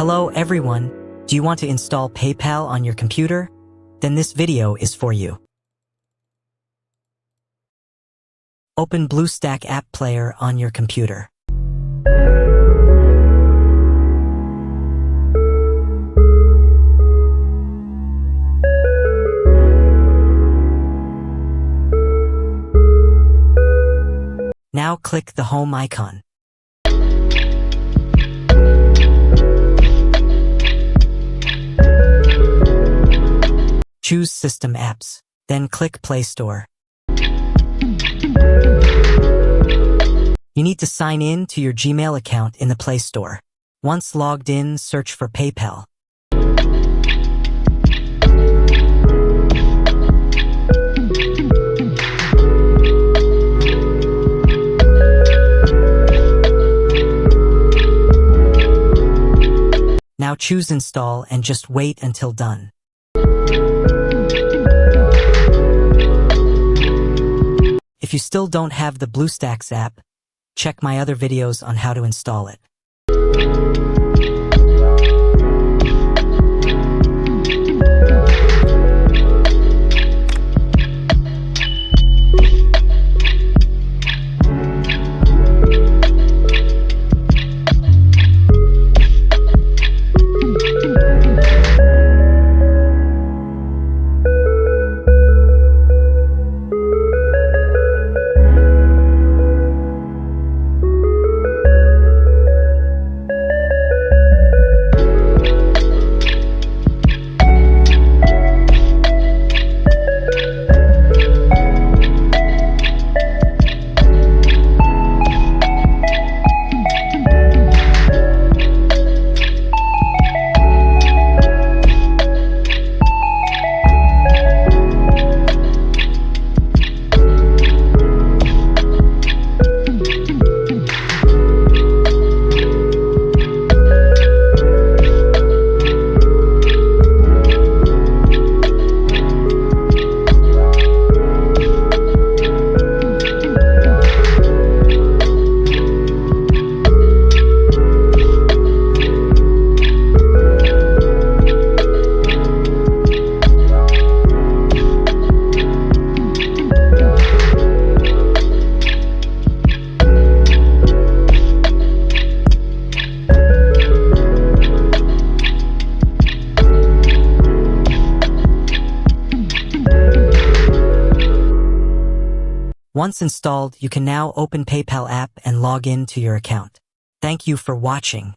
Hello everyone, do you want to install PayPal on your computer? Then this video is for you. Open BlueStack App Player on your computer. Now click the home icon. Choose System Apps, then click Play Store. You need to sign in to your Gmail account in the Play Store. Once logged in, search for PayPal. Now choose Install and just wait until done. If you still don't have the BlueStacks app, check my other videos on how to install it. Once installed, you can now open PayPal app and log in to your account. Thank you for watching.